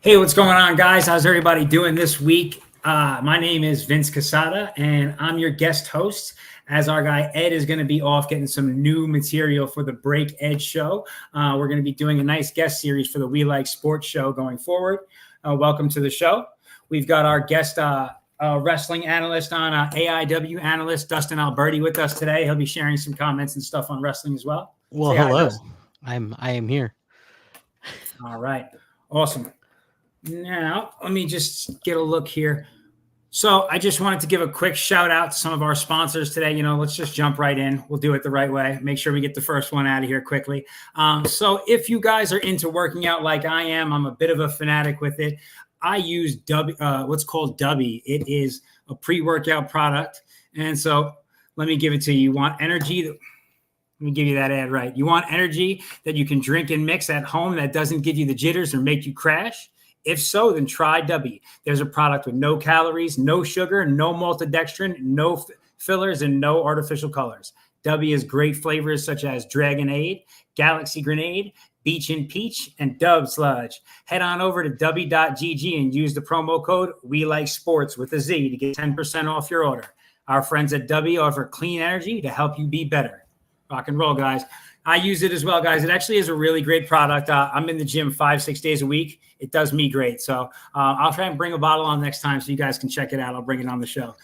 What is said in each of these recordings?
Hey, what's going on, guys? How's everybody doing this week? My name is Vince Casada, and I'm your guest host. As our guy Ed is going to be off getting some new material for the Break Ed show, we're going to be doing a nice guest series for the We Like Sportz Show going forward. Welcome to the show. We've got our guest wrestling analyst on AIW analyst Dustin Alberty with us today. He'll be sharing some comments and stuff on wrestling as well. Well, hello. I am here. All right. Awesome. Now, let me just get a look here. So I just wanted to give a quick shout out to some of our sponsors today. Let's just jump right in. We'll do it the right way. Make sure we get the first one out of here quickly. So if you guys are into working out like I am, I'm a bit of a fanatic with it. I use what's called Dubby. It is a pre-workout product. And so let me give it to you. You want energy? Let me give you that ad right. You want energy that you can drink and mix at home that doesn't give you the jitters or make you crash? If so, then try Dubby. There's a product with no calories, no sugar, no maltodextrin, no fillers, and no artificial colors. Dubby has great flavors such as Dragonade, Galaxy Grenade, Beach and Peach, and Dub Sludge. Head on over to dubby.gg and use the promo code We Like Sportz with a Z to get 10% off your order. Our friends at Dubby offer clean energy to help you be better. Rock and roll, guys. I use it as well, guys. It actually is a really great product. I'm in the gym 5-6 days a week. It does me great. So I'll try and bring a bottle on next time so you guys can check it out. I'll bring it on the show.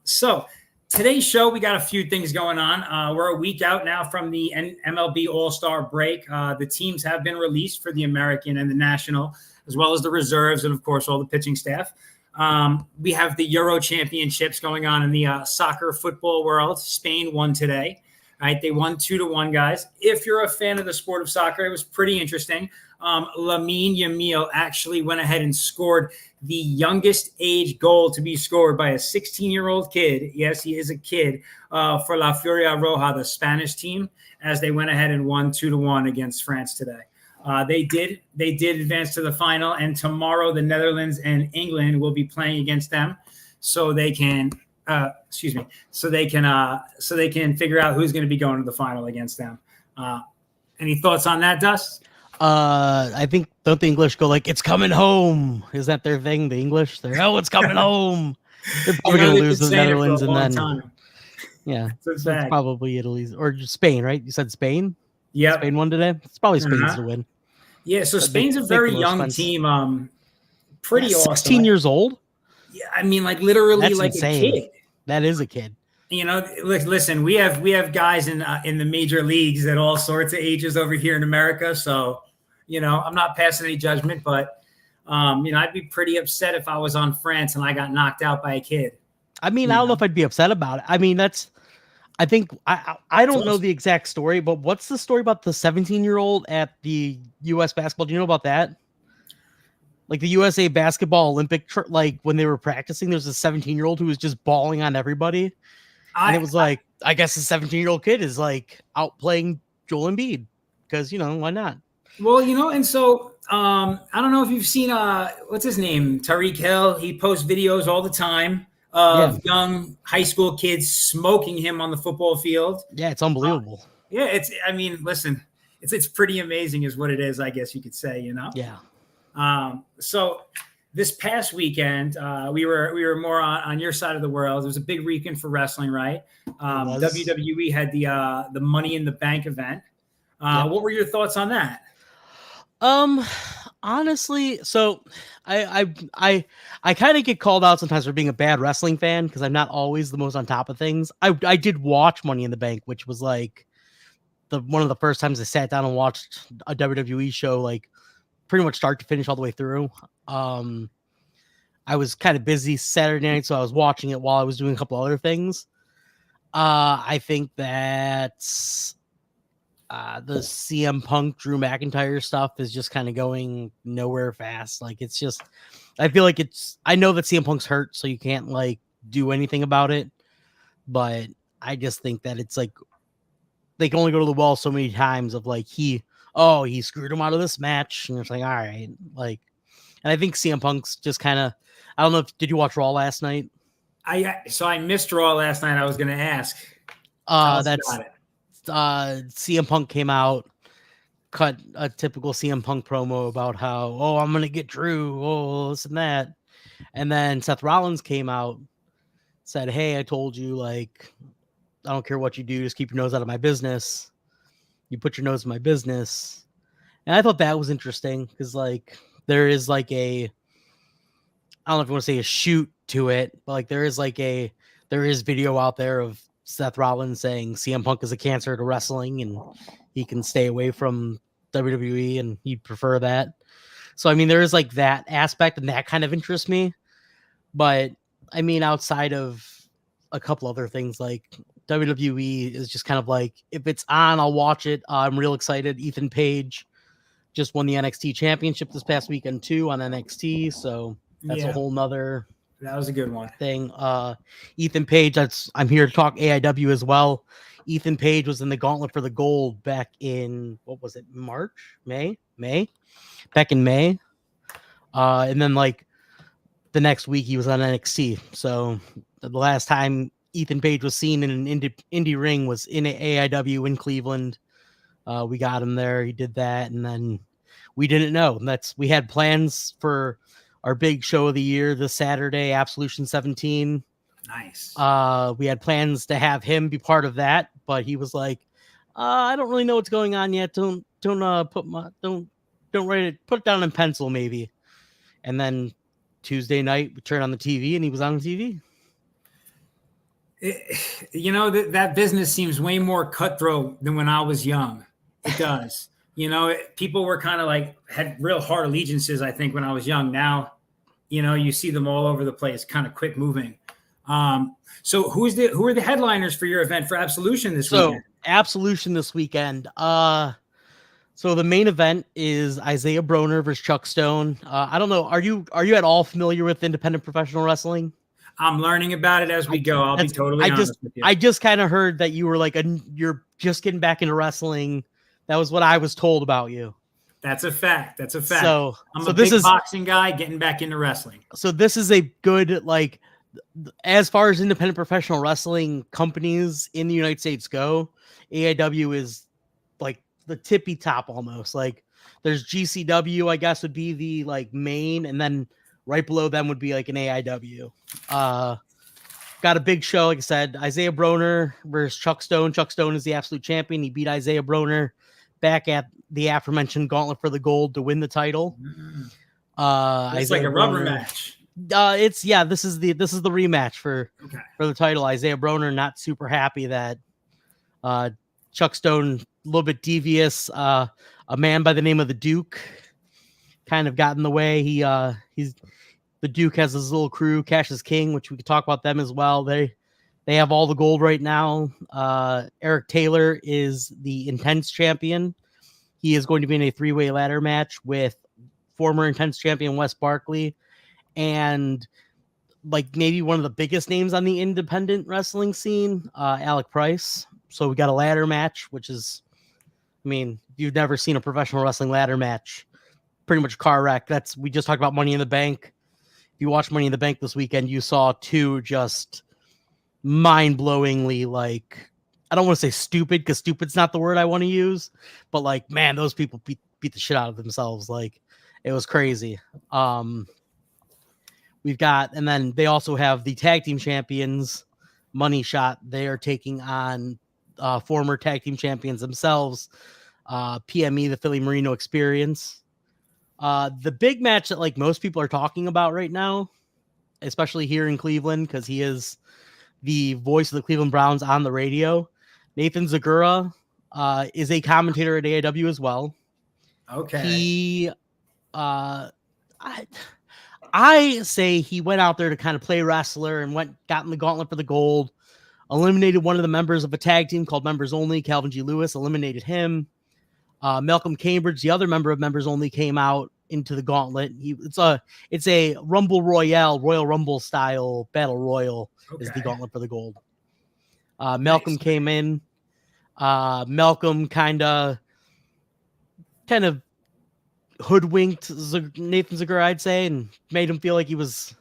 So today's show, we got a few things going on. We're a week out now from the MLB All-Star break. The teams have been released for the American and the National, as well as the reserves and, of course, all the pitching staff. We have the Euro Championships going on in the soccer football world. Spain won today. All right, they won 2-1, guys. If you're a fan of the sport of soccer, it was pretty interesting. Lamine Yamal actually went ahead and scored the youngest age goal to be scored by a 16-year-old kid. Yes, he is a kid for La Furia Roja, the Spanish team, as they went ahead and won 2-1 against France today. They did advance to the final, and tomorrow the Netherlands and England will be playing against them, so they can. So they can figure out who's going to be going to the final against them. Any thoughts on that, Dust? I think, don't the English go like, it's coming home? Is that their thing? The English, it's coming home. They're probably going to lose the Netherlands and then time. Yeah, it's probably Italy's or Spain, right? You said Spain? Yeah, Spain won today. It's probably Spain's to win. Yeah, so Spain's a very young team. Pretty awesome. 16 years old. Yeah, I mean, like literally, that's like insane. A kid. That is a kid. Listen, we have guys in the major leagues at all sorts of ages over here in America. So, I'm not passing any judgment, but I'd be pretty upset if I was on France and I got knocked out by a kid. I mean, I don't know if I'd be upset about it. I mean, I don't know the exact story, but what's the story about the 17-year-old at the U.S. basketball? Do you know about that? Like the USA basketball Olympic, like when they were practicing, there's a 17-year-old who was just bawling on everybody. And it was like, I guess a 17-year-old kid is like out playing Joel Embiid because, why not? Well, and so I don't know if you've seen, what's his name? Tariq Hill. He posts videos all the time of young high school kids smoking him on the football field. Yeah, it's unbelievable. Listen, it's pretty amazing is what it is, I guess you could say, Yeah. So this past weekend, we were more on your side of the world. It was a big weekend for wrestling, right? WWE had the Money in the Bank event. What were your thoughts on that? Honestly, so I kind of get called out sometimes for being a bad wrestling fan because I'm not always the most on top of things. I did watch Money in the Bank, which was like one of the first times I sat down and watched a WWE show, like pretty much start to finish all the way through. I was kind of busy Saturday night, so I was watching it while I was doing a couple other things. I think that the CM Punk Drew McIntyre stuff is just kind of going nowhere fast. Like it's just, I feel like I know that CM Punk's hurt, so you can't like do anything about it. But I just think that it's like they can only go to the well so many times of like he screwed him out of this match. And it's like, all right. Like, and I think CM Punk's just kind of, I don't know did you watch Raw last night? I missed Raw last night. I was going to ask. CM Punk came out, cut a typical CM Punk promo about how, oh, I'm gonna get Drew, oh, this and that. And then Seth Rollins came out, said, hey, I told you, like, I don't care what you do, just keep your nose out of my business. You put your nose in my business. And I thought that was interesting because, like, there is like I don't know if you want to say a shoot to it, but like there is video out there of Seth Rollins saying CM Punk is a cancer to wrestling and he can stay away from WWE and he'd prefer that. So, I mean, there is like that aspect and that kind of interests me. But I mean, outside of a couple other things, like WWE is just kind of like, if it's on, I'll watch it. I'm real excited. Ethan Page just won the NXT championship this past weekend too on NXT. So that's a whole nother. That was a good one thing. Ethan Page, I'm here to talk AIW as well. Ethan Page was in the Gauntlet for the Gold back in, what was it? May, back in May. And then like the next week he was on NXT. So the last time Ethan Page was seen in an indie ring was in AIW in Cleveland. We got him there. He did that. And then we didn't know. And we had plans for our big show of the year this Saturday, Absolution 17. Nice. We had plans to have him be part of that, but he was like, I don't really know what's going on yet. Don't write it, put it down in pencil maybe. And then Tuesday night we turned on the TV and he was on the TV. That business seems way more cutthroat than when I was young. It does. People were kind of like had real hard allegiances, I think, when I was young. Now, you see them all over the place, kind of quick moving. So who are the headliners for your event for Absolution this weekend? Absolution this weekend. So the main event is Isaiah Broner versus Chuck Stone. I don't know. Are you at all familiar with independent professional wrestling? I'm learning about it as we go. I'll be totally honest with you. I just kind of heard that you were like you're just getting back into wrestling. That was what I was told about you. That's a fact. So I'm a big boxing guy getting back into wrestling. So this is a good, like, as far as independent professional wrestling companies in the United States go, AIW is like the tippy top almost. Like there's GCW, I guess, would be the like main, and then right below them would be like an AIW. Got a big show, like I said, Isaiah Broner versus Chuck Stone. Chuck Stone is the absolute champion. He beat Isaiah Broner back at the aforementioned Gauntlet for the Gold to win the title. It's like a rubber match. This is the rematch for the title. Isaiah Broner not super happy that Chuck Stone, a little bit devious, a man by the name of the Duke kind of got in the way. The Duke has his little crew, Cash is King, which we could talk about them as well. They have all the gold right now. Eric Taylor is the Intense champion. He is going to be in a 3-way ladder match with former Intense champion Wes Barkley and like maybe one of the biggest names on the independent wrestling scene, Alec Price. So we got a ladder match, which is, I mean, if you've never seen a professional wrestling ladder match, pretty much car wreck. We just talked about Money in the Bank. If you watch Money in the Bank this weekend, you saw two just mind-blowingly, like, I don't want to say stupid because stupid's not the word I want to use, but like, man, those people beat the shit out of themselves. Like, it was crazy. We've got, and then they also have the tag team champions, Money Shot. They are taking on former tag team champions themselves, PME, the Philly Marino Experience. The big match that like most people are talking about right now, especially here in Cleveland, because he is the voice of the Cleveland Browns on the radio. Nathan Zagura is a commentator at AIW as well. Okay. He, I say he went out there to kind of play wrestler and got in the Gauntlet for the Gold, eliminated one of the members of a tag team called Members Only, Calvin G. Lewis, eliminated him. Malcolm Cambridge, the other member of Members Only, came out into the Gauntlet. It's a Rumble Royale, Royal Rumble style battle royal is the Gauntlet for the Gold. Malcolm came in. Malcolm kind of hoodwinked Nathan Zagura, I'd say, and made him feel like he was,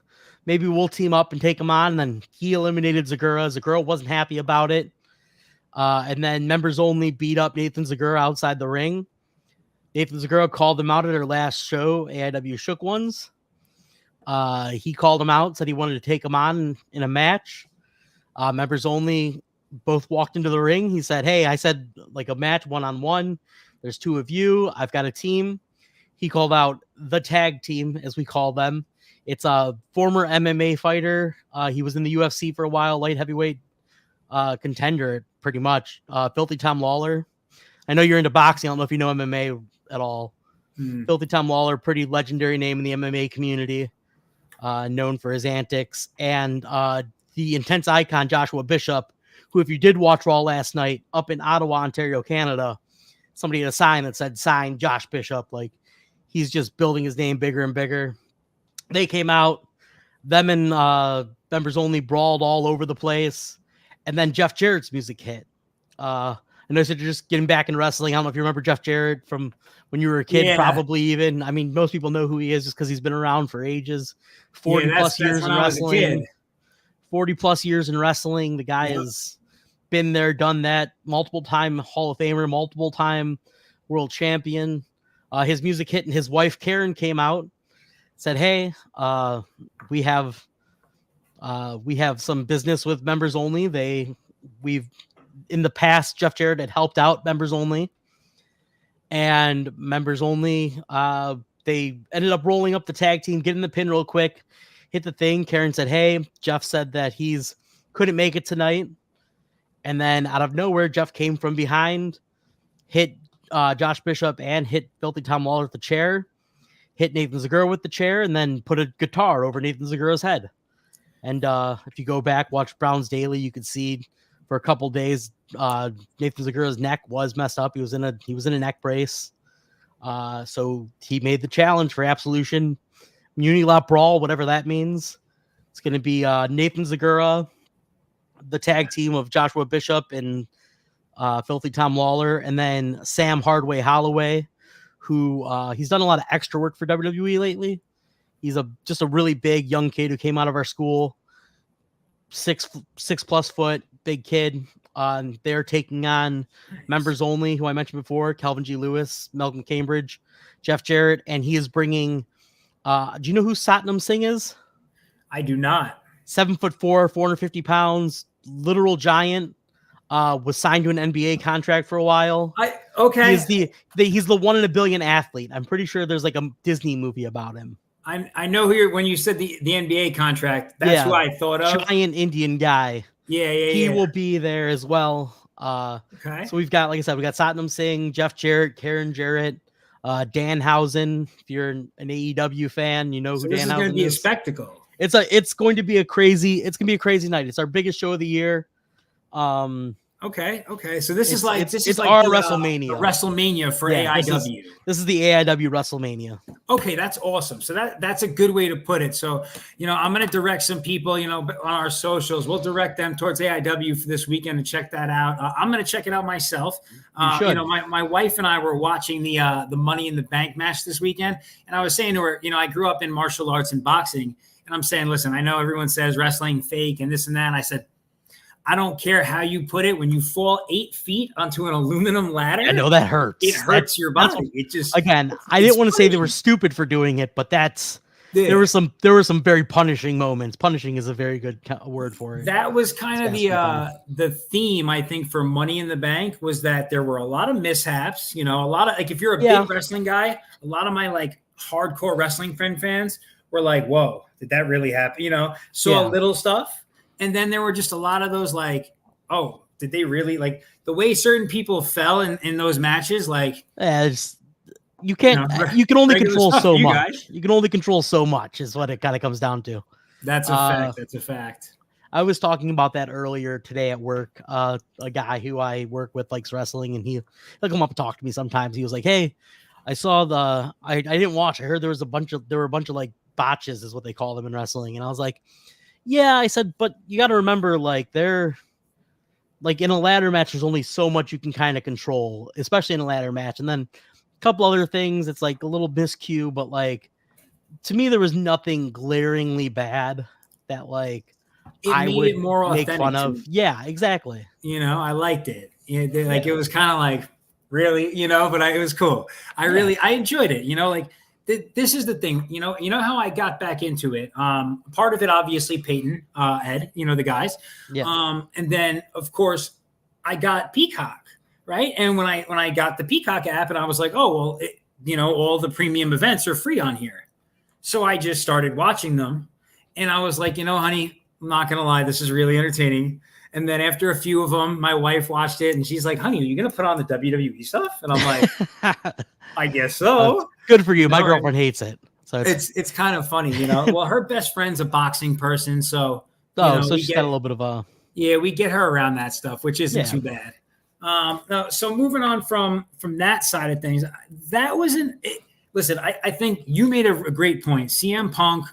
maybe we'll team up and take him on. And then he eliminated Zagura. Zagura wasn't happy about it. And then Members Only beat up Nathan Zagura outside the ring. Nathan Segura called them out at their last show, AIW Shook Ones. He called them out, said he wanted to take them on in a match. Members only both walked into the ring. He said, hey, I said like a match one-on-one. There's 2 of you. I've got a team. He called out the tag team, as we call them. It's a former MMA fighter. He was in the UFC for a while, light heavyweight contender, pretty much. Filthy Tom Lawler. I know you're into boxing. I don't know if you know MMA at all. Filthy Tom Lawler, pretty legendary name in the MMA community, known for his antics. And the Intense icon, Joshua Bishop, who, if you did watch Raw last night, up in Ottawa, Ontario, Canada, somebody had a sign that said, sign Josh Bishop. Like, he's just building his name bigger and bigger. They came out. Them and members only brawled all over the place. And then Jeff Jarrett's music hit. I know you're just getting back in wrestling. I don't know if you remember Jeff Jarrett from when you were a kid, probably even. I mean, most people know who he is just because he's been around for ages. 40 plus years in wrestling. 40 plus years in wrestling. The guy has been there, done that. Multiple time Hall of Famer, multiple time world champion. His music hit, and his wife Karen came out, said, hey, we have some business with members only. We've in the past, Jeff Jarrett had helped out members only, and members only, they ended up rolling up the tag team, getting the pin real quick, hit the thing. Karen said, hey, Jeff said that he's couldn't make it tonight. And then out of nowhere, Jeff came from behind, hit Josh Bishop and hit Filthy Tom Lawler with the chair, hit Nathan Segura with the chair, and then put a guitar over Nathan Segura's head. And if you go back, watch Brown's Daily, you could see for a couple days, Nathan Segura's neck was messed up. He was in a neck brace. So he made the challenge for Absolution, Unilap Brawl, whatever that means. It's going to be Nathan Segura, the tag team of Joshua Bishop and Filthy Tom Lawler, and then Sam Hardway Holloway, who he's done a lot of extra work for WWE lately. He's just a really big young kid who came out of our school, 6+ foot, big kid. They're taking on members only, who I mentioned before, Calvin G. Lewis, Malcolm Cambridge, Jeff Jarrett, and he is bringing. Do you know who Satnam Singh is? I do not. 7'4", 450 pounds, literal giant. Was signed to an NBA contract for a while. Okay. He's the 1 in a billion athlete. I'm pretty sure there's like a Disney movie about him. I know who when you said the NBA contract, that's who I thought of. Giant Indian guy. He will be there as well. Okay. So we've got, like I said, we got Satnam Singh, Jeff Jarrett, Karen Jarrett, Danhausen. If you're an AEW fan, you know who Danhausen is. This is going to be a spectacle. It's going to be a crazy night. It's our biggest show of the year. Okay. So this is like our WrestleMania. WrestleMania for AIW. This is the AIW WrestleMania. Okay, that's awesome. So that's a good way to put it. So, I'm going to direct some people, on our socials. We'll direct them towards AIW for this weekend to check that out. I'm going to check it out myself. My wife and I were watching the Money in the Bank match this weekend, and I was saying to her, I grew up in martial arts and boxing, and I'm saying, listen, I know everyone says wrestling fake and this and that. And I said, I don't care how you put it. When you fall 8 feet onto an aluminum ladder, I know that hurts. It hurts your body. I didn't want to say they were stupid for doing it, but there were some very punishing moments. Punishing is a very good word for it. That was kind of the theme, I think, for Money in the Bank, was that there were a lot of mishaps. A lot of, like, if you're a big wrestling guy, a lot of my like hardcore wrestling fans were like, "Whoa, did that really happen?" Saw little stuff. And then there were just a lot of those like, oh, did they really, like, the way certain people fell in those matches? Like, you can't, you can only control so much. You can only control so much is what it kind of comes down to. That's a fact. That's a fact. I was talking about that earlier today at work. A guy who I work with likes wrestling, and he'll come up and talk to me sometimes. He was like, hey, I saw I didn't watch. I heard there were a bunch of like botches is what they call them in wrestling. And I was like, yeah, I said, but you got to remember, like, they're like in a ladder match, there's only so much you can kind of control, especially in a ladder match. And then a couple other things, it's like a little miscue, but like, to me, there was nothing glaringly bad that like I would more make fun of. Yeah, exactly. I liked it. It was kind of like really, but it was cool. I enjoyed it, like this is the thing, you know how I got back into it. Part of it, obviously Peyton, Ed, the guys. Yeah. And then of course I got Peacock, right? And when I got the Peacock app and I was like, oh, well, all the premium events are free on here. So I just started watching them and I was like, honey, I'm not going to lie. This is really entertaining. And then after a few of them, my wife watched it and she's like, honey, are you going to put on the WWE stuff? And I'm like, I guess so. That's good for you. My girlfriend hates it. So it's kind of funny, Well, her best friend's a boxing person. So, so she's got a little bit of a. Yeah, we get her around that stuff, which isn't too bad. So moving on from that side of things, that wasn't it. Listen, I think you made a great point. CM Punk,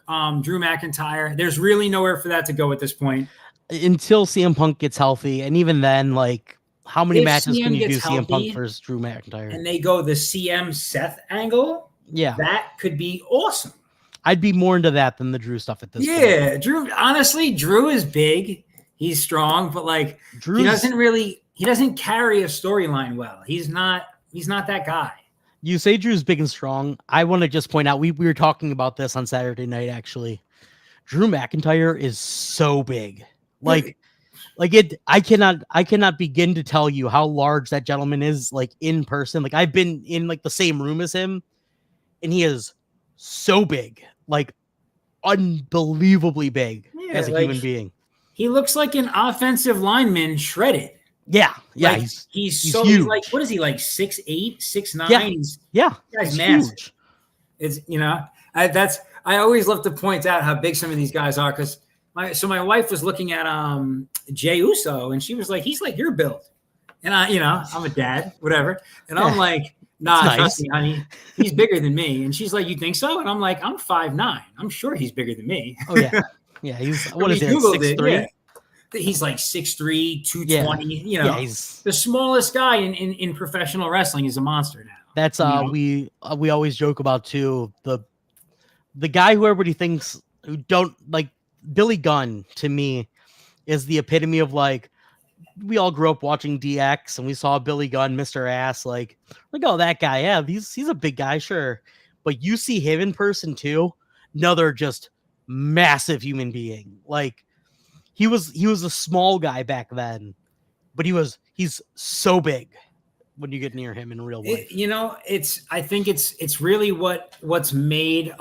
Drew McIntyre, there's really nowhere for that to go at this point. Until CM Punk gets healthy. And even then, like, how many matches can you do CM Punk versus Drew McIntyre? And they go the CM Seth angle. Yeah. That could be awesome. I'd be more into that than the Drew stuff at this point. Yeah, Drew is big. He's strong, but like he doesn't carry a storyline well. He's not that guy. You say Drew's big and strong. I want to just point out, we were talking about this on Saturday night, actually. Drew McIntyre is so big. I cannot begin to tell you how large that gentleman is, like, in person. Like, I've been in like the same room as him, and he is so big, like unbelievably big as a human being. He looks like an offensive lineman shredded. Yeah. Like, he's so huge. Like, what is he, like 6'8", 6'9"? Yeah. Guy's massive. Huge. It's I always love to point out how big some of these guys are, because my wife was looking at Jey Uso and she was like, he's like your build. And I'm a dad, whatever. And I'm like, nah, trust me, honey. He's bigger than me. And she's like, you think so? And I'm like, I'm 5'9". I'm sure he's bigger than me. Oh yeah. Yeah, he's what is it? 6'3"? Yeah. He's like 6'3", 220. Yeah. He's the smallest guy in professional wrestling is a monster now. That's we always joke about too. The guy who everybody thinks who don't like, Billy Gunn, to me, is the epitome of, like, we all grew up watching DX and we saw Billy Gunn, Mr. Ass, like, oh, that guy, yeah, he's a big guy, sure. But you see him in person too, another just massive human being. Like, he was a small guy back then, but he's so big when you get near him in real life. I think it's really what's made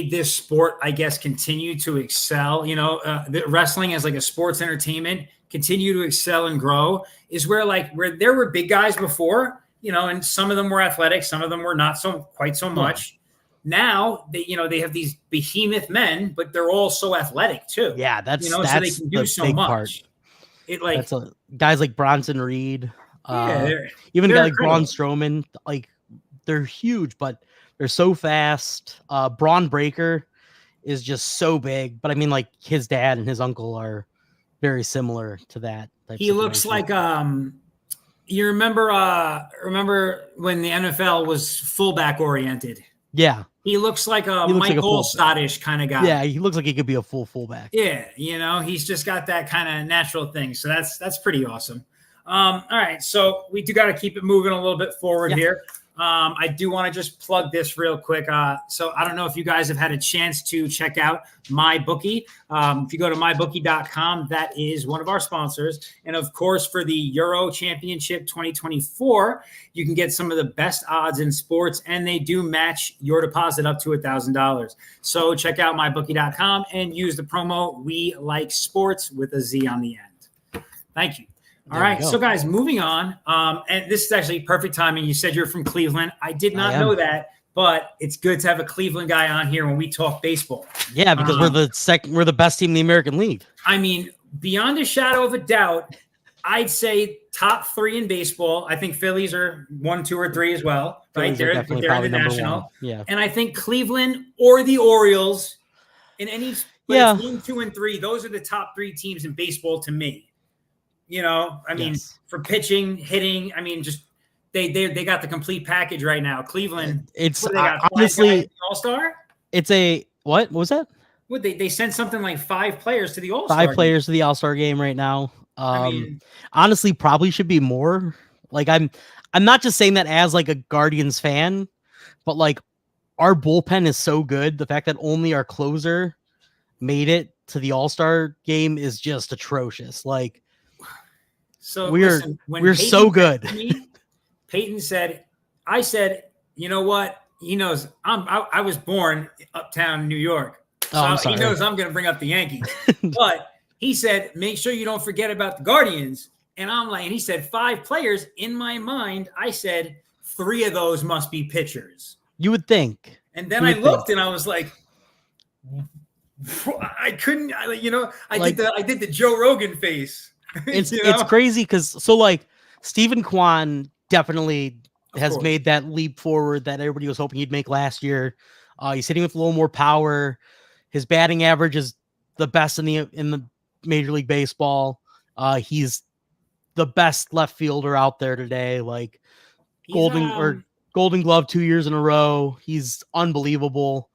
this sport, I guess, continue to excel. The wrestling as like a sports entertainment continue to excel and grow is where there were big guys before, and some of them were athletic, some of them were not quite so much. Now they have these behemoth men, but they're all so athletic too. Yeah, that's so they can do so much. Part. Guys like Bronson Reed, even a guy like Braun Strowman, like, they're huge, but they're so fast. Braun Breaker is just so big, but I mean, like, his dad and his uncle are very similar to that. He looks like you remember when the NFL was fullback oriented. Yeah. He looks like a Mike Olstadish kind of guy. Yeah, he looks like he could be a fullback. Yeah, he's just got that kind of natural thing. So that's pretty awesome. All right, so we do got to keep it moving a little bit forward here. I do want to just plug this real quick. So I don't know if you guys have had a chance to check out MyBookie. If you go to mybookie.com, that is one of our sponsors. And of course, for the Euro Championship 2024, you can get some of the best odds in sports, and they do match your deposit up to $1,000. So check out mybookie.com and use the promo We Like Sportz with a Z on the end. Thank you. All right, so guys, moving on. And this is actually perfect timing. You said you're from Cleveland. I did not know that, but it's good to have a Cleveland guy on here when we talk baseball. Yeah, because we're the best team in the American League. I mean, beyond a shadow of a doubt, I'd say top 3 in baseball. I think Phillies are 1, 2, or 3 as well. Right, they're in the National. Yeah, and I think Cleveland or the Orioles in any 1, 2, and 3. Those are the top 3 teams in baseball to me. I mean, for pitching, hitting, I mean, just they got the complete package right now. Cleveland, it's honestly All-Star. It's a what was that? What they sent something like 5 players to the All-Star. 5 players to the All-Star game right now. I mean, honestly, probably should be more. Like I'm not just saying that as like a Guardians fan, but like our bullpen is so good. The fact that only our closer made it to the All-Star game is just atrocious. Like So we're listen, when we're Peyton so good. texted me, Peyton said, I said, you know what? He knows I was born uptown New York. So I'm he sorry. knows I'm going to bring up the Yankees. But he said, make sure you don't forget about the Guardians. And I'm like, and he said 5 players. In my mind, I said 3 of those must be pitchers. You would think. And then I looked and I was like, I couldn't, I did the Joe Rogan face. It's crazy because so like Stephen Kwan definitely has made that leap forward that everybody was hoping he'd make last year. He's hitting with a little more power. His batting average is the best in the Major League Baseball. He's the best left fielder out there today. Like Golden Glove 2 years in a row. He's unbelievable.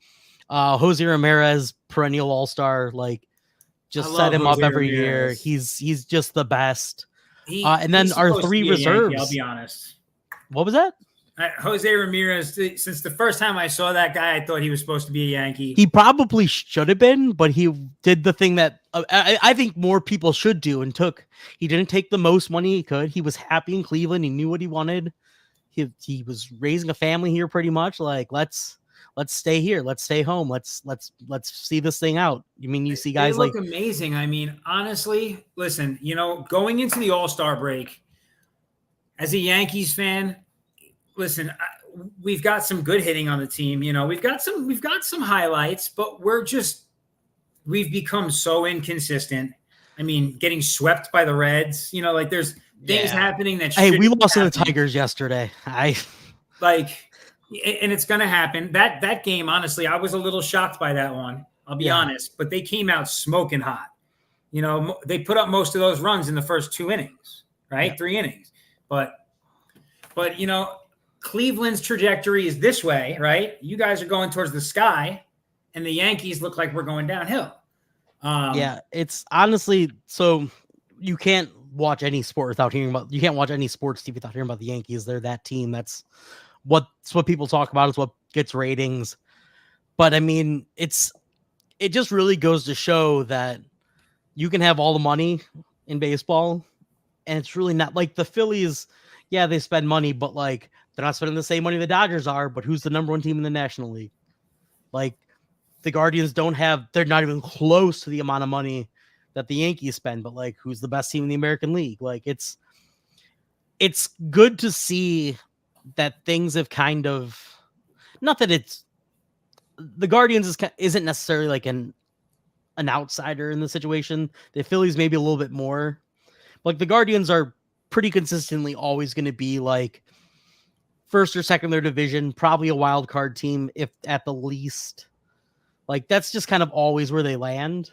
Jose Ramirez, perennial all-star, like just set him up every year. He's just the best. And then our 3 reserves. Yankee, I'll be honest. What was that? Jose Ramirez, since the first time I saw that guy, I thought he was supposed to be a Yankee. He probably should have been, but he did the thing that I think more people should do and took. He didn't take the most money he could. He was happy in Cleveland. He knew what he wanted. He was raising a family here pretty much. Like, let's stay here. Let's stay home. Let's see this thing out. You mean you see guys look amazing. I mean, honestly, listen, going into the All-Star break, as a Yankees fan, listen, we've got some good hitting on the team. We've got some highlights, but we've become so inconsistent. I mean, getting swept by the Reds, like there's things happening that we lost to the Tigers yesterday. And it's going to happen. That game, honestly, I was a little shocked by that one. I'll be honest, but they came out smoking hot. They put up most of those runs in the first 2 innings, right? Yeah. 3 innings. But Cleveland's trajectory is this way, right? You guys are going towards the sky, and the Yankees look like we're going downhill. It's honestly, so you can't watch any sport without hearing about. You can't watch any sports TV without hearing about the Yankees. They're that team. That's what people talk about. It's what gets ratings. But I mean, it just really goes to show that you can have all the money in baseball, and it's really not like the Phillies. Yeah, they spend money, but like they're not spending the same money the Dodgers are. But who's the number 1 team in the National League? Like the Guardians they're not even close to the amount of money that the Yankees spend. But like, who's the best team in the American League? Like it's good to see that things have kind of, not that it's the Guardians isn't necessarily like an outsider in the situation. The Phillies maybe a little bit more. Like the Guardians are pretty consistently always going to be like first or second in their division, probably a wild card team if at the least. Like that's just kind of always where they land.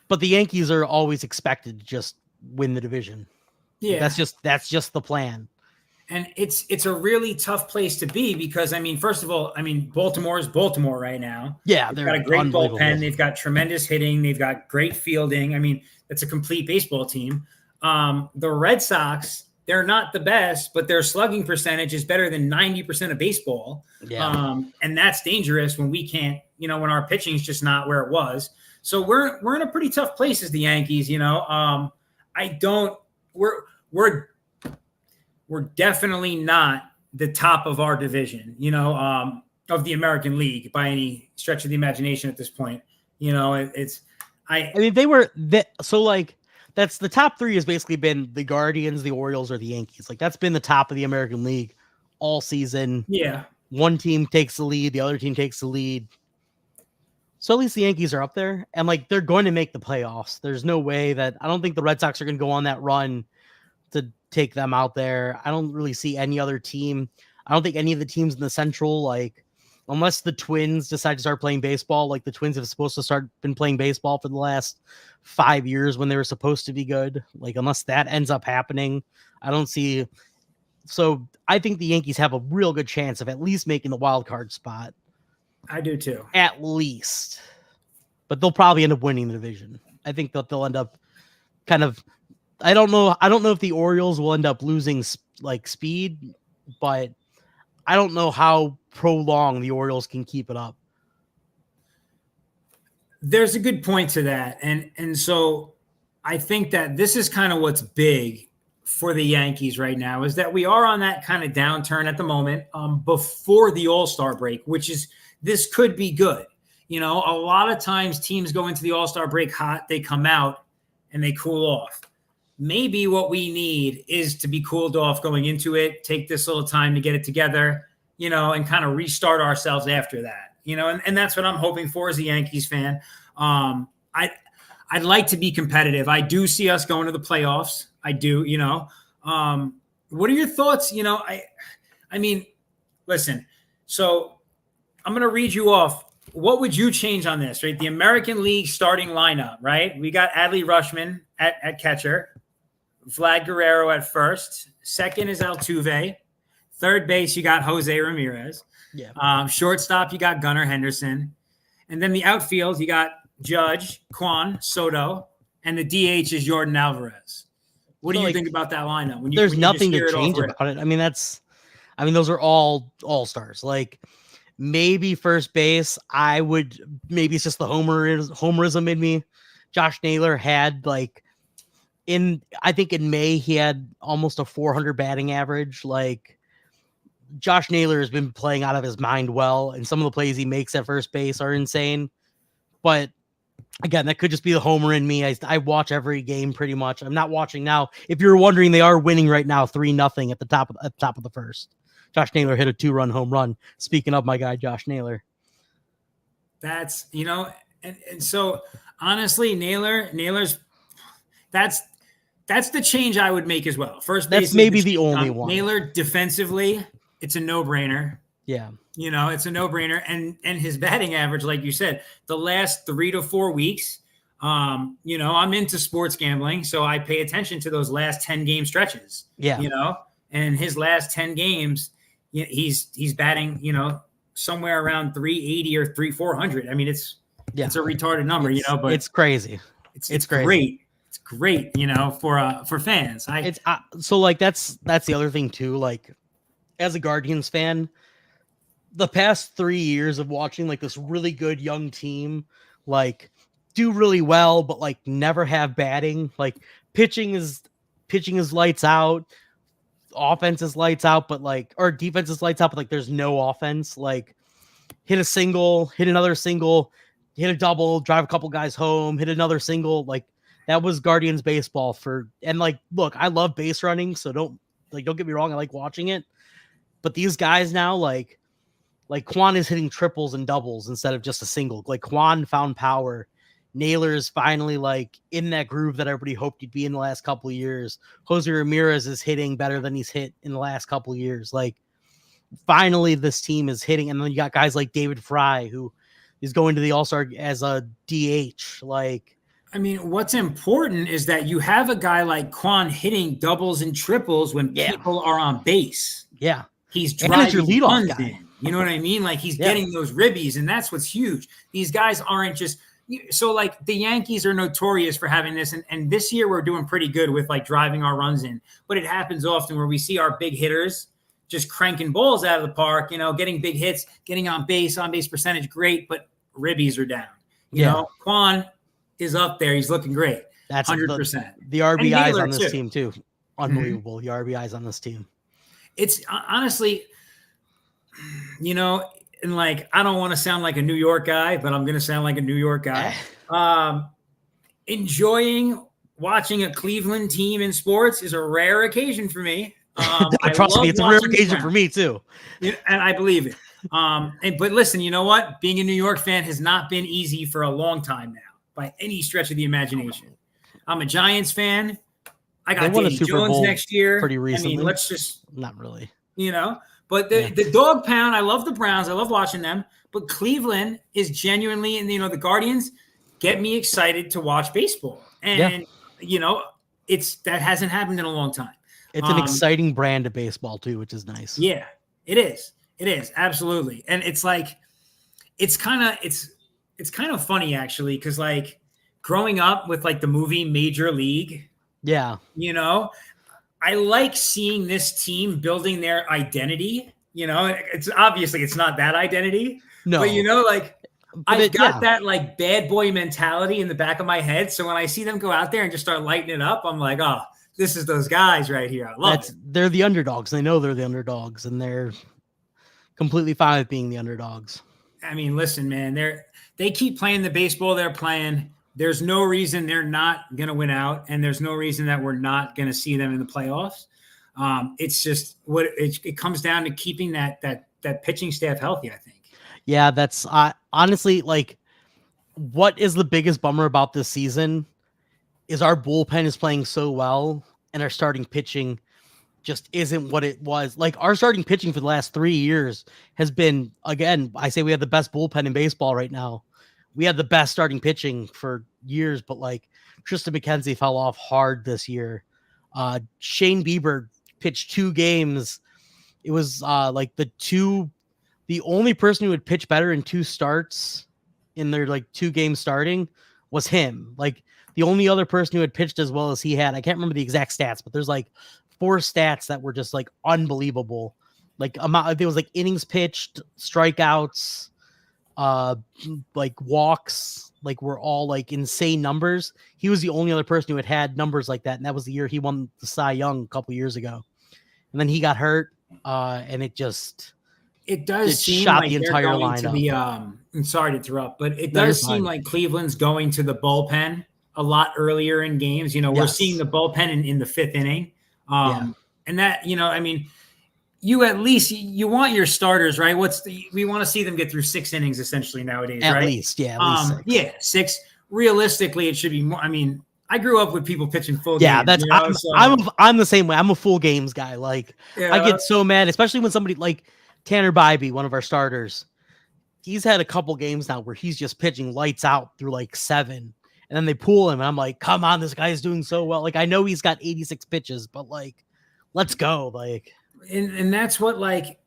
But the Yankees are always expected to just win the division. Yeah, that's just the plan. And it's a really tough place to be because, I mean, first of all, Baltimore is Baltimore right now. Yeah, they've got a great bullpen. They've got tremendous hitting. They've got great fielding. I mean, it's a complete baseball team. The Red Sox, they're not the best, but their slugging percentage is better than 90% of baseball. Yeah. And that's dangerous when we can't, when our pitching is just not where it was. So we're in a pretty tough place as the Yankees, we're definitely not the top of our division, of the American League by any stretch of the imagination at this point. That's the top 3 has basically been the Guardians, the Orioles, or the Yankees. Like that's been the top of the American League all season. Yeah. One team takes the lead, the other team takes the lead. So at least the Yankees are up there, and like they're going to make the playoffs. There's no way that I don't think the Red Sox are going to go on that run to take them out there. I don't really see any other team. I don't think any of the teams in the Central, like unless the Twins decide to start playing baseball, like the Twins have supposed to been playing baseball for the last 5 years when they were supposed to be good. Like unless that ends up happening, I don't see. So I think the Yankees have a real good chance of at least making the wild card spot. I do too. At least. But they'll probably end up winning the division. I think that they'll end up kind of I don't know if the Orioles will end up losing like speed, but I don't know how prolonged the Orioles can keep it up. There's a good point to that. And so I think that this is kind of what's big for the Yankees right now, is that we are on that kind of downturn at the moment before the All-Star break, which is, this could be good. You know, a lot of times teams go into the All-Star break hot, they come out and they cool off. Maybe what we need is to be cooled off going into it, take this little time to get it together, you know, and kind of restart ourselves after that, you know, and that's what I'm hoping for as a Yankees fan. I'd like to be competitive. I do see us going to the playoffs. I do, you know. What are your thoughts? You know, I mean, listen, so I'm going to read you off. What would you change on this, right? The American League starting lineup, right? We got Adley Rutschman at catcher, Vlad Guerrero at first. Second is Altuve. Third base, you got Jose Ramirez. Yeah. Shortstop, you got Gunnar Henderson. And then the outfield, you got Judge, Kwan, Soto, and the DH is Jordan Alvarez. What do you think about that lineup? There's nothing to change about it. I mean, those are all all-stars. Like, maybe first base, maybe it's just the homerism in me. Josh Naylor had I think in May, he had almost a 400 batting average. Like, Josh Naylor has been playing out of his mind well, and some of the plays he makes at first base are insane. But again, that could just be the homer in me. I watch every game pretty much. I'm not watching now. If you're wondering, they are winning right now 3-0 at the top of the first. Josh Naylor hit a 2-run home run. Speaking of my guy, Josh Naylor. That's, you know, and so honestly, Naylor's that's the change I would make as well. First base, that's maybe the only one. Naylor defensively, it's a no-brainer. Yeah. You know, it's a no-brainer. And his batting average, like you said, the last 3 to 4 weeks, you know, I'm into sports gambling, so I pay attention to those last 10 game stretches. Yeah. You know, and his last 10 games, he's batting, you know, somewhere around 380 or 400. I mean, it's a retarded number, you know, but it's crazy. It's crazy. Great. It's great, you know, for fans. So like that's the other thing too. Like, as a Guardians fan, the past 3 years of watching like this really good young team, like, do really well, but like never have batting. Like, pitching is lights out, offense is lights out, but like, or defense is lights out, but like there's no offense. Like, hit a single, hit another single, hit a double, drive a couple guys home, hit another single. Like, that was Guardians baseball and like, look, I love base running, so don't get me wrong, I like watching it. But these guys now, like Kwan is hitting triples and doubles instead of just a single. Like, Kwan found power. Naylor is finally like in that groove that everybody hoped he'd be in the last couple of years. Jose Ramirez is hitting better than he's hit in the last couple of years. Like, finally this team is hitting. And then you got guys like David Fry, who is going to the All-Star as a DH. Like, I mean, what's important is that you have a guy like Kwan hitting doubles and triples when people are on base. Yeah. He's driving your leadoff guy. In. You know what I mean? Like, he's getting those ribbies, and that's what's huge. These guys aren't just – so, like, the Yankees are notorious for having this, and this year we're doing pretty good with, like, driving our runs in. But it happens often where we see our big hitters just cranking balls out of the park, you know, getting big hits, getting on base percentage, great, but ribbies are down. You know, Kwan is up there. He's looking great. That's 100%. The RBIs on this team, too. Unbelievable. The RBIs on this team. It's honestly, you know, and like, I don't want to sound like a New York guy, but I'm going to sound like a New York guy. Enjoying watching a Cleveland team in sports is a rare occasion for me. Trust me, it's a rare occasion for me too. And I believe it. But listen, you know what? Being a New York fan has not been easy for a long time now, by any stretch of the imagination. I'm a Giants fan. I got Danny Jones next year. Pretty recently. I mean, let's just not really, you know. But the dog pound, I love the Browns. I love watching them. But Cleveland is genuinely, and you know, the Guardians get me excited to watch baseball. And you know, that hasn't happened in a long time. It's an exciting brand of baseball too, which is nice. Yeah, it is. It is, absolutely. And it's like, it's kind of funny actually, because like growing up with like the movie Major League, Yeah. You know, I like seeing this team building their identity. You know, it's obviously it's not that identity, No. but you know, like I've got yeah. that like bad boy mentality in the back of my head. So when I see them go out there and just start lighting it up, I'm like, oh, this is those guys right here. I love it. They're the underdogs. They know they're the underdogs, and they're completely fine with being the underdogs. I mean, listen, man, they keep playing the baseball they're playing. There's no reason they're not going to win out, and there's no reason that we're not going to see them in the playoffs. It's just what it comes down to keeping that pitching staff healthy, I think. Yeah, that's honestly like what is the biggest bummer about this season is our bullpen is playing so well and our starting pitching just isn't what it was. Like our starting pitching for the last 3 years has been, again, I say we have the best bullpen in baseball right now. We had the best starting pitching for years, but like Tristan McKenzie fell off hard this year. Shane Bieber pitched 2 games. It was the only person who would pitch better in 2 starts in their like 2 games starting was him. Like the only other person who had pitched as well as he had, I can't remember the exact stats, but there's like 4 stats that were just like unbelievable. Like there was like innings pitched, strikeouts, like walks, like were all like insane numbers. He was the only other person who had numbers like that, and that was the year he won the Cy Young a couple years ago. And then he got hurt, and it does seem shot like the entire lineup. I'm sorry to interrupt, but it does seem like Cleveland's going to the bullpen a lot earlier in games. You know, we're seeing the bullpen in the 5th inning. And that, you know, I mean, you at least you want your starters, right? We want to see them get through 6 innings essentially nowadays, right? At least 6. 6. Realistically, it should be more. I mean, I grew up with people pitching full games. Yeah, that's I'm the same way. I'm a full games guy. Like I get so mad, especially when somebody like Tanner Bybee, one of our starters, he's had a couple games now where he's just pitching lights out through like 7, and then they pull him, and I'm like, come on, this guy is doing so well. Like I know he's got 86 pitches, but like, let's go. Like, and that's what like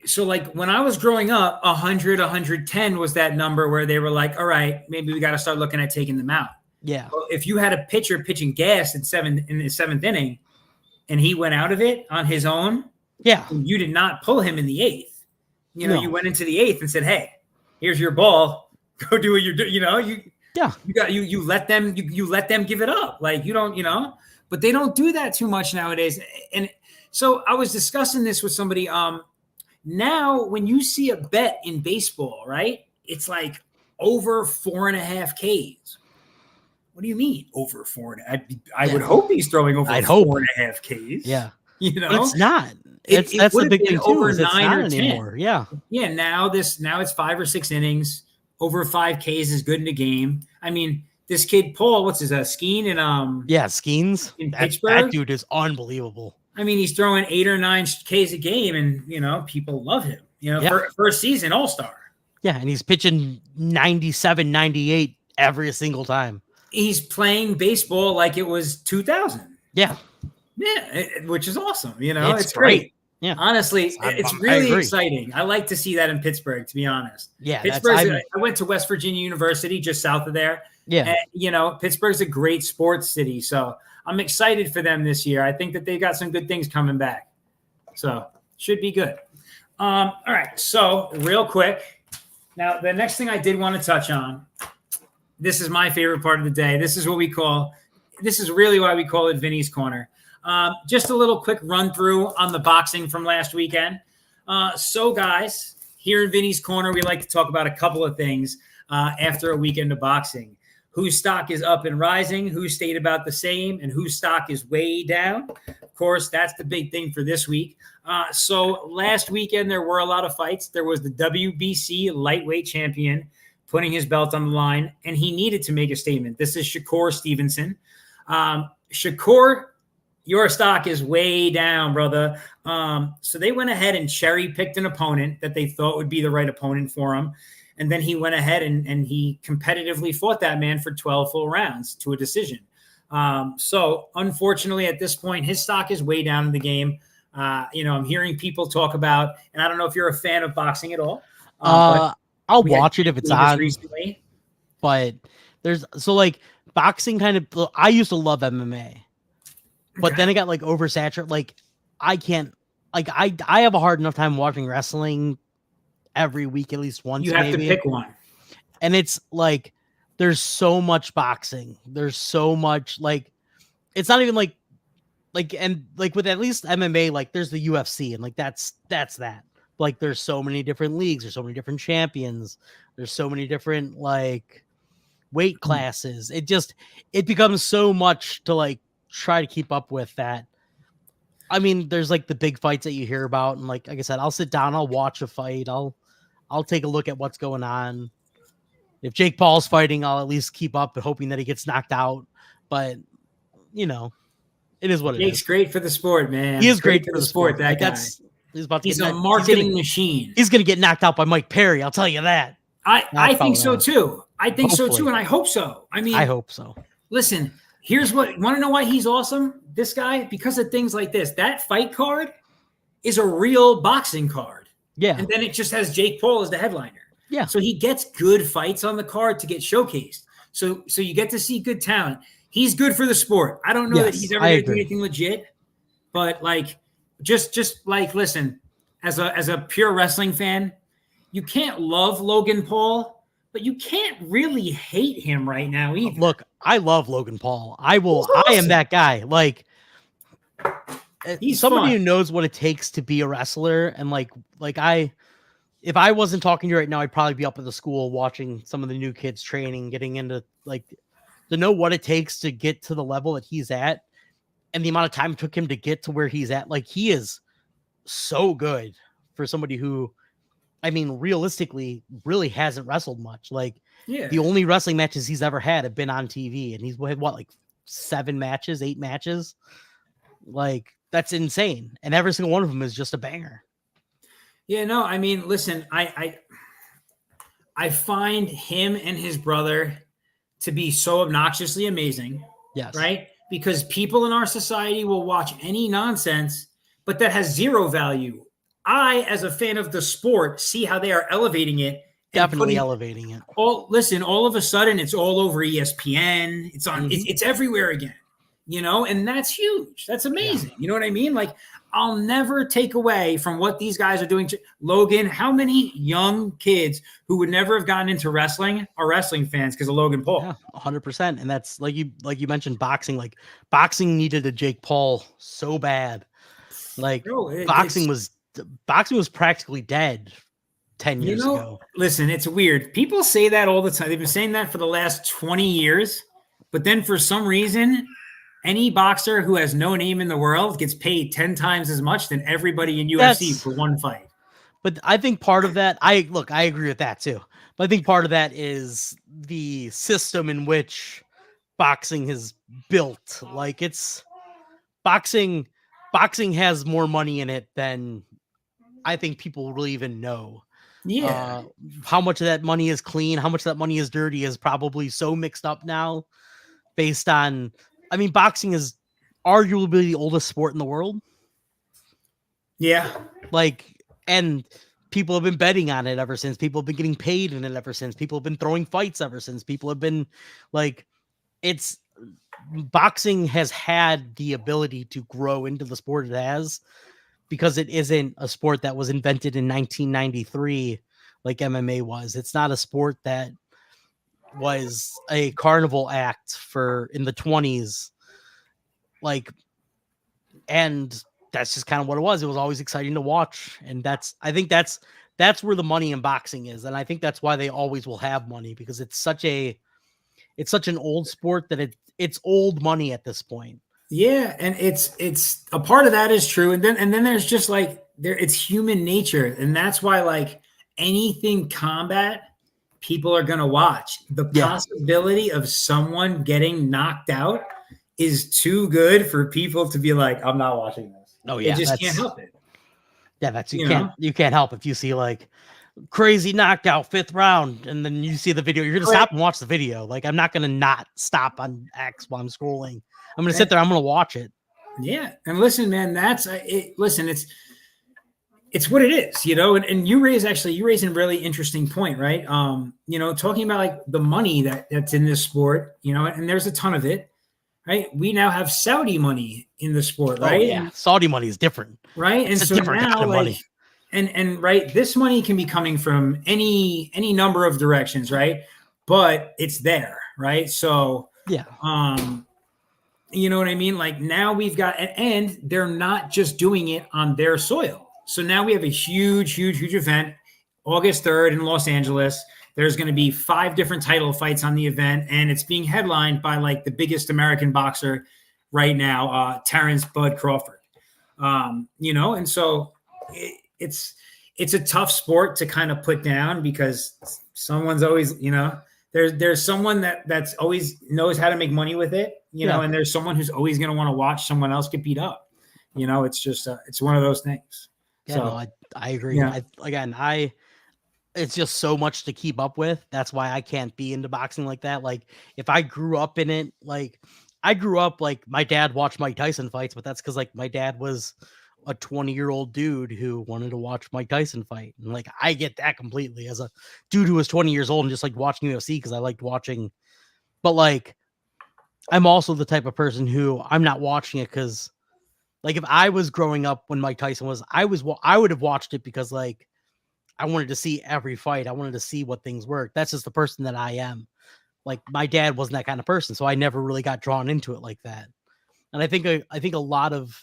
so like when I was growing up, 100, 110 was that number where they were like, all right, maybe we got to start looking at taking them out. Yeah. Well, if you had a pitcher pitching gas in the 7th inning, and he went out of it on his own, you did not pull him in the 8th. You know, you went into the 8th and said, "Hey, here's your ball. Go do what you're doing." You know, you let them give it up. Like you don't, you know, but they don't do that too much nowadays. And so I was discussing this with somebody. Now when you see a bet in baseball, right, it's like over 4.5 Ks. What do you mean over 4.5? I would hope he's throwing over 4.5 Ks. Yeah. You know, but it's not. That's the big thing too. Over is 9 or 10 anymore. Yeah. Yeah. Now it's 5 or 6 innings. Over 5 Ks is good in a game. I mean, this kid Paul, what's his Skeen and Skeens in Pittsburgh. That dude is unbelievable. I mean, he's throwing 8 or 9 Ks a game, and you know, people love him. You know, first season All-Star. Yeah, and he's pitching 97, 98 every single time. He's playing baseball like it was 2000. Yeah. Yeah, which is awesome. You know, it's great. Yeah. Honestly, it's really exciting. I like to see that in Pittsburgh, to be honest. Yeah. I went to West Virginia University, just south of there. Yeah. And, you know, Pittsburgh's a great sports city. So I'm excited for them this year. I think that they got some good things coming back. So should be good. All right. So real quick. Now, the next thing I did want to touch on, this is my favorite part of the day. This is really why we call it Vinny's Corner. Just a little quick run through on the boxing from last weekend. So guys, here in Vinny's Corner, we like to talk about a couple of things after a weekend of boxing. Whose stock is up and rising, who stayed about the same, and whose stock is way down. Of course, that's the big thing for this week. So last weekend, there were a lot of fights. There was the WBC lightweight champion putting his belt on the line, and he needed to make a statement. This is Shakur Stevenson. Shakur, your stock is way down, brother. So they went ahead and cherry-picked an opponent that they thought would be the right opponent for him. And then he went ahead and he competitively fought that man for 12 full rounds to a decision. So unfortunately, at this point, his stock is way down in the game. You know, I'm hearing people talk about, and I don't know if you're a fan of boxing at all. I'll watch it if it's on. Recently. But there's like boxing kind of. I used to love MMA, but then it got like oversaturated. Like I can't, like I have a hard enough time watching wrestling every week, at least once. You have maybe. to pick one. And it's like, there's so much boxing. There's so much, like, it's not even like, and like with at least MMA, like there's the UFC and like, that's that. Like there's so many different leagues. There's so many different champions. There's so many different like weight classes. It becomes so much to like try to keep up with that. I mean, there's like the big fights that you hear about. And like I said, I'll sit down, I'll watch a fight. I'll take a look at what's going on. If Jake Paul's fighting, I'll at least keep up hoping that he gets knocked out. But, you know, it is what it is. Jake's great for the sport, man. He is great for the sport. That guy. He's a marketing machine. He's going to get knocked out by Mike Perry. I'll tell you that. I think so too. I think Hopefully. so too. And I hope so. I mean, I hope so. Listen, here's what, want to know why he's awesome? This guy, because of things like this, that fight card is a real boxing card. Yeah. And then it just has Jake Paul as the headliner. Yeah. So he gets good fights on the card to get showcased. So you get to see good talent. He's good for the sport. I don't know that he's ever going to do anything legit, but like, just like, listen, as a pure wrestling fan, you can't love Logan Paul, but you can't really hate him right now either. Look, I love Logan Paul. I am that guy. Like, he's somebody who knows what it takes to be a wrestler. And if I wasn't talking to you right now, I'd probably be up at the school watching some of the new kids training, getting into like to know what it takes to get to the level that he's at and the amount of time it took him to get to where he's at. Like, he is so good for somebody who, I mean, realistically really hasn't wrestled much. Like, the only wrestling matches he's ever had have been on TV, and he's had what, like 8 matches. Like, that's insane. And every single one of them is just a banger. Yeah, no, I mean, listen, I find him and his brother to be so obnoxiously amazing. Yes. Right? Because people in our society will watch any nonsense, but that has zero value. I, as a fan of the sport, see how they are elevating it. Definitely elevating it. All of a sudden, it's all over ESPN. It's on. It's everywhere again. You know, and that's huge. That's amazing. Yeah. You know what I mean? Like, I'll never take away from what these guys are doing. Logan, how many young kids who would never have gotten into wrestling are wrestling fans because of Logan Paul? Yeah, 100%. And that's like you mentioned boxing. Like, boxing needed a Jake Paul so bad. Like, boxing was practically dead 10 years ago. Listen, it's weird. People say that all the time. They've been saying that for the last 20 years. But then for some reason, any boxer who has no name in the world gets paid 10 times as much than everybody in UFC for one fight. But I think part of that, I agree with that too. But I think part of that is the system in which boxing is built. Like, it's boxing has more money in it than I think people really even know. Yeah. How much of that money is clean, how much of that money is dirty is probably so mixed up now based on, I mean, boxing is arguably the oldest sport in the world. Yeah. Like, and people have been betting on it ever since. People have been getting paid in it ever since. People have been throwing fights ever since. People have been like, boxing has had the ability to grow into the sport it has because it isn't a sport that was invented in 1993 like MMA was. It's not a sport that was a carnival act in the 20s. Like, and that's just kind of what it was. It was always exciting to watch. And I think that's where the money in boxing is. And I think that's why they always will have money, because it's such an old sport that it's old money at this point. Yeah. And it's a part of that is true. And then there's just like it's human nature. And that's why, like, anything combat, people are going to watch. The possibility of someone getting knocked out is too good for people to be like, I'm not watching this. Oh yeah. You just can't help it. Yeah. You can't help if you see like crazy knockout 5th round and then you see the video, you're going to stop and watch the video. Like, I'm not going to not stop on X while I'm scrolling. I'm going to sit there. I'm going to watch it. Yeah. And listen, man, that's it. Listen, it's what it is, you know, and you raise a really interesting point, right? You know, talking about like the money that's in this sport, you know, and there's a ton of it. right? We now have Saudi money in the sport, Oh right? yeah, Saudi money is different, Right. And it's a so different now kind of like, money. and right, this money can be coming from any number of directions, right? But it's there, right? So, Yeah, you know what I mean? Like now we've got, and they're not just doing it on their soil. So now we have a huge event, August 3rd in Los Angeles. There's going to be 5 different title fights on the event, and it's being headlined by like the biggest American boxer right now, Terrence Bud Crawford. You know, and so it's a tough sport to kind of put down because someone's always, you know, there's someone that's always knows how to make money with it, you know, and there's someone who's always going to want to watch someone else get beat up. You know, it's just it's one of those things. yeah, So, no, I agree. yeah. It's just so much to keep up with. That's why I can't be into boxing like that. Like if I grew up in it, like I grew up like my dad watched Mike Tyson fights, but that's because like my dad was a 20-year-old dude who wanted to watch Mike Tyson fight. And like I get that completely as a dude who was 20 years old and just like watching UFC because I liked watching. But like I'm also the type of person who I'm not watching it because like if I was growing up when Mike Tyson was, I would have watched it because like I wanted to see every fight. I wanted to see what things work. That's just the person that I am. Like my dad wasn't that kind of person, so I never really got drawn into it like that. And I think a lot of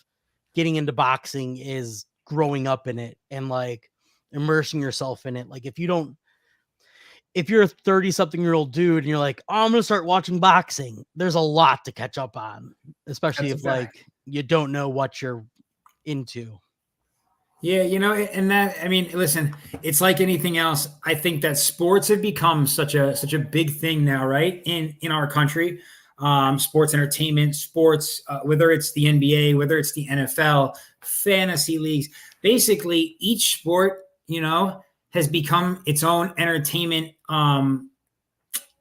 getting into boxing is growing up in it and like immersing yourself in it. Like if you're a 30-something-year-old dude and you're like, oh, I'm gonna start watching boxing, there's a lot to catch up on, especially if like you don't know what you're into. Yeah, you know, and that, I mean, listen, it's like anything else. I think that sports have become such a big thing now, right? In our country, sports entertainment, sports, whether it's the NBA, whether it's the NFL, fantasy leagues, basically each sport, you know, has become its own entertainment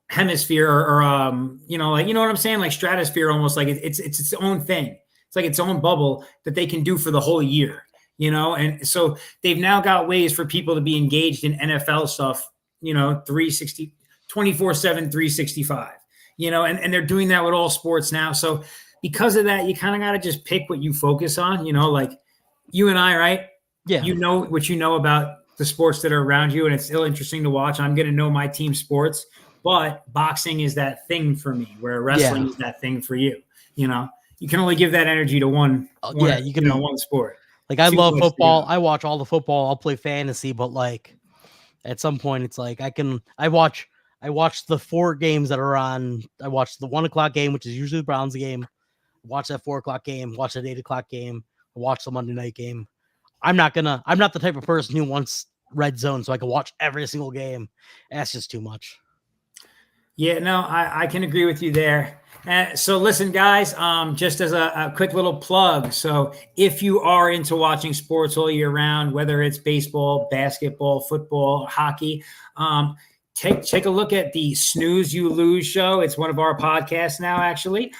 hemisphere or you know, like, you know what I'm saying? Like stratosphere, almost like it's its own thing. It's like its own bubble that they can do for the whole year. You know, and so they've now got ways for people to be engaged in NFL stuff, you know, 360, 24/7, 365, you know, and they're doing that with all sports now. So because of that, you kind of got to just pick what you focus on, you know, like you and I, right? Yeah. You know what you know about the sports that are around you, and it's still interesting to watch. I'm going to know my team sports, but boxing is that thing for me where wrestling is that thing for you. You know, you can only give that energy to one you can, one sport. Like I love football. I watch all the football. I'll play fantasy, but like at some point it's like I watch the 4 games that are on. I watch the 1:00 game, which is usually the Browns game. Watch that 4:00 game, watch that 8:00 game, watch the Monday night game. I'm not the type of person who wants red zone so I can watch every single game. That's just too much. Yeah, no, I can agree with you there. So listen, guys, just as a quick little plug. So if you are into watching sports all year round, whether it's baseball, basketball, football, hockey, take a look at the Snooze You Lose show. It's one of our podcasts now, actually.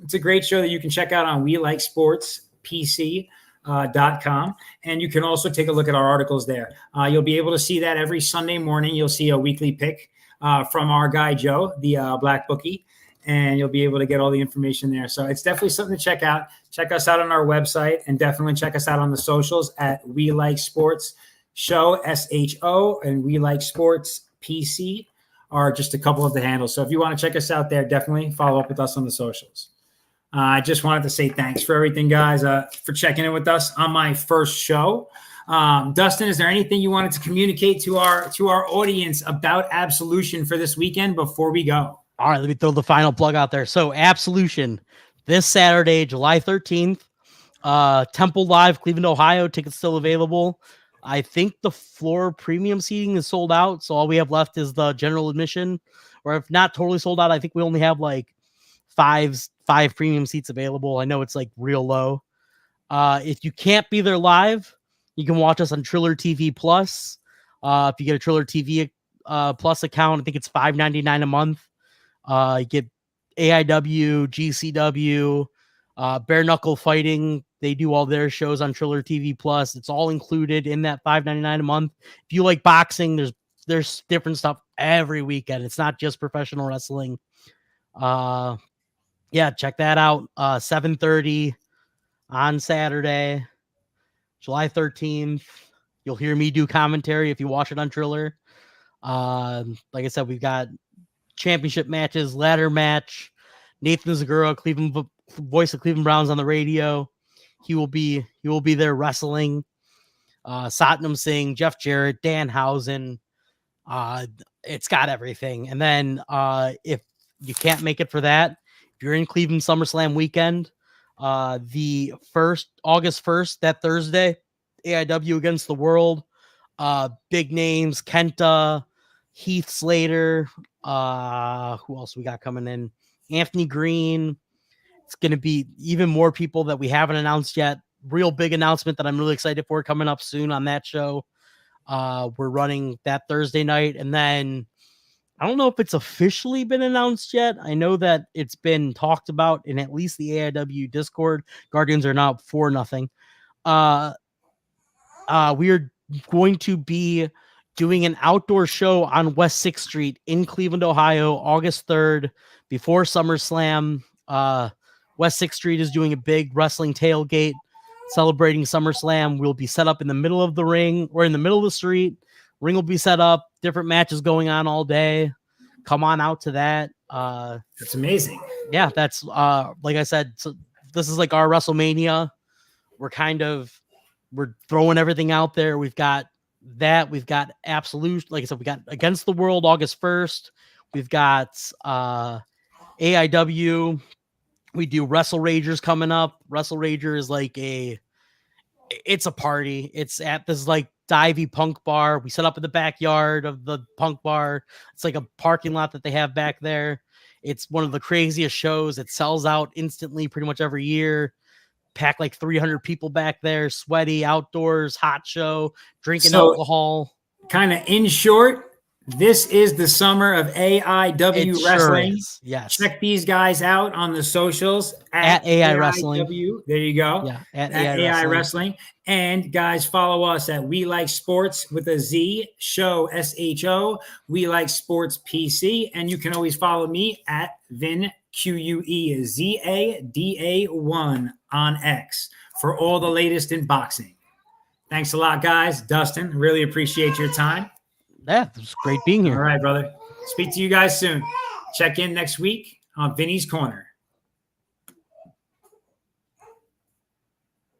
It's a great show that you can check out on We Like Sportz PC.com. And you can also take a look at our articles there. You'll be able to see that every Sunday morning. You'll see a weekly pick from our guy, Joe, the Black Bookie, and you'll be able to get all the information there. So it's definitely something to check out. Check us out on our website and definitely check us out on the socials at We Like Sportz Show, SHO, and We Like Sportz PC are just a couple of the handles. So if you want to check us out there, definitely follow up with us on the socials. I just wanted to say thanks for everything, guys, for checking in with us on my first show. Dustin, is there anything you wanted to communicate to our audience about Absolution for this weekend before we go? All right, let me throw the final plug out there. So Absolution this Saturday, July 13th, Temple Live, Cleveland, Ohio. Tickets still available. I think the floor premium seating is sold out. So all we have left is the general admission, or if not totally sold out, I think we only have like five premium seats available. I know it's like real low. If you can't be there live, you can watch us on Triller TV Plus. If you get a Triller TV Plus account, I think it's $5.99 a month. You get AIW, GCW, Bare Knuckle Fighting. They do all their shows on Triller TV Plus. It's all included in that $5.99 a month. If you like boxing, there's different stuff every weekend. It's not just professional wrestling. Yeah, check that out. 7:30 on Saturday, July 13th. You'll hear me do commentary if you watch it on Triller. Like I said, we've got championship matches, ladder match. Nathan Zagura, Cleveland voice of Cleveland Browns on the radio. He will be there wrestling. Satnam Singh, Jeff Jarrett, Dan Housen. It's got everything. And then if you can't make it for that, if you're in Cleveland SummerSlam weekend, the August 1st, that Thursday, AIW Against the World, big names, Kenta, Heath Slater, who else we got coming in? Anthony Green. It's going to be even more people that we haven't announced yet. Real big announcement that I'm really excited for coming up soon on that show. We're running that Thursday night. And then I don't know if it's officially been announced yet. I know that it's been talked about in at least the AIW Discord. Guardians are now 4-0. We are going to be doing an outdoor show on West 6th Street in Cleveland, Ohio, August 3rd, before SummerSlam. West 6th Street is doing a big wrestling tailgate celebrating SummerSlam. We'll be set up in the middle of the ring or in the middle of the street. Ring will be set up, different matches going on all day. Come on out to that. That's amazing. Yeah, that's like I said, so this is like our WrestleMania. We're throwing everything out there. We've got that. We've got Absolution. Like I said, we got Against the World August 1st. We've got AIW. We do Wrestle Ragers coming up. Wrestle Rager is like it's a party. It's at this like divey punk bar. We set up in the backyard of the punk bar. It's like a parking lot that they have back there. It's one of the craziest shows. It sells out instantly pretty much every year. Pack like 300 people back there, sweaty, outdoors, hot show, drinking alcohol. Kind of in short, this is the summer of AIW wrestling. Yes. Check these guys out on the socials at AI Wrestling. There you go. Yeah, at AI Wrestling. And guys, follow us at We Like Sportz with a Z, show SHO, We Like Sportz PC. And you can always follow me at Vin QUEZADA1 on X for all the latest in boxing. Thanks a lot, guys. Dustin, really appreciate your time. Yeah, it was great being here. All right, brother. Speak to you guys soon. Check in next week on Vinny's Corner.